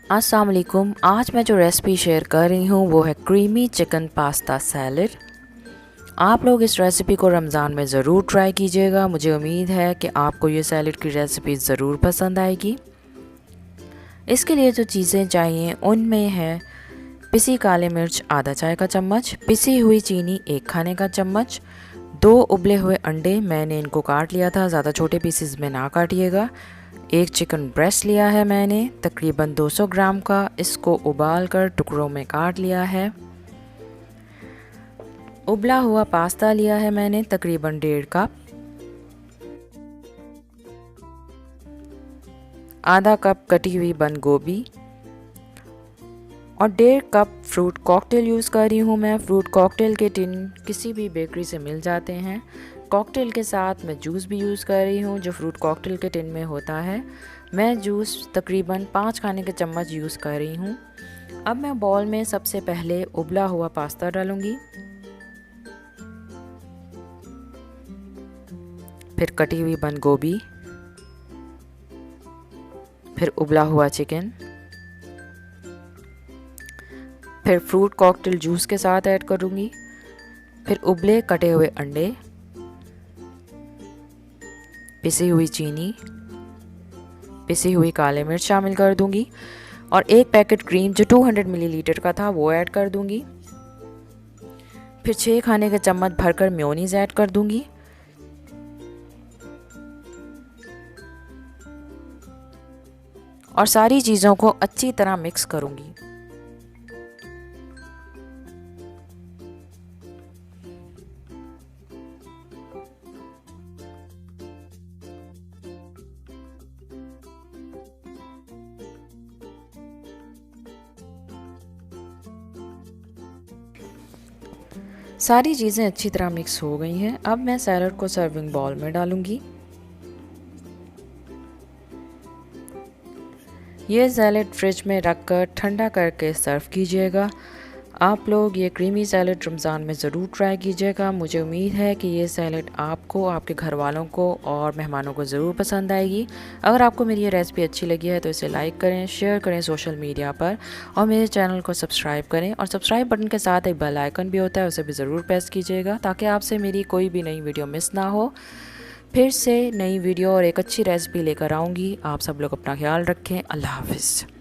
अस्सलाम वालेकुम। आज मैं जो रेसिपी शेयर कर रही हूँ वो है क्रीमी चिकन पास्ता सैलड। आप लोग इस रेसिपी को रमज़ान में ज़रूर ट्राई कीजिएगा। मुझे उम्मीद है कि आपको ये सैलड की रेसिपी ज़रूर पसंद आएगी। इसके लिए जो चीज़ें चाहिए उनमें है पिसी काली मिर्च आधा चाय का चम्मच, पिसी हुई चीनी 1 खाने का चम्मच, 2 उबले हुए अंडे, मैंने इनको काट लिया था, ज़्यादा छोटे पीसेस में ना काटिएगा। 1 चिकन ब्रेस्ट लिया है मैंने तकरीबन 200 ग्राम का, इसको उबाल कर टुकड़ों में काट लिया है। उबला हुआ पास्ता लिया है मैंने तकरीबन 1.5 कप। आधा कप कटी हुई बंद गोभी और 1.5 कप फ्रूट कॉकटेल यूज़ कर रही हूँ मैं। फ्रूट कॉकटेल के टिन किसी भी बेकरी से मिल जाते हैं। कॉकटेल के साथ मैं जूस भी यूज़ कर रही हूँ जो फ्रूट कॉकटेल के टिन में होता है। मैं जूस तकरीबन 5 खाने के चम्मच यूज़ कर रही हूँ। अब मैं बाउल में सबसे पहले उबला हुआ पास्ता डालूँगी, फिर कटी हुई बंद गोभी, फिर उबला हुआ चिकन, फिर फ्रूट कॉकटेल जूस के साथ ऐड करूँगी, फिर उबले कटे हुए अंडे, पिसी हुई चीनी, पिसी हुई काली मिर्च शामिल कर दूंगी और 1 पैकेट क्रीम जो 200 मिलीलीटर का था वो ऐड कर दूंगी। फिर 6 खाने के चम्मच भरकर मेयोनीज ऐड कर दूंगी और सारी चीज़ों को अच्छी तरह मिक्स करूंगी। सारी चीज़ें अच्छी तरह मिक्स हो गई हैं। अब मैं सैलड को सर्विंग बाउल में डालूंगी। ये सैलड फ्रिज में रखकर ठंडा करके सर्व कीजिएगा। आप लोग ये क्रीमी सैलड रमज़ान में ज़रूर ट्राई कीजिएगा। मुझे उम्मीद है कि ये सैलड आपको, आपके घर वालों को और मेहमानों को ज़रूर पसंद आएगी। अगर आपको मेरी ये रेसिपी अच्छी लगी है तो इसे लाइक करें, शेयर करें सोशल मीडिया पर और मेरे चैनल को सब्सक्राइब करें। और सब्सक्राइब बटन के साथ एक बेल आइकन भी होता है, उसे भी ज़रूर प्रेस कीजिएगा ताकि आपसे मेरी कोई भी नई वीडियो मिस ना हो। फिर से नई वीडियो और एक अच्छी रेसिपी लेकर आऊँगी। आप सब लोग अपना ख्याल रखें। अल्लाह हाफ़िज़।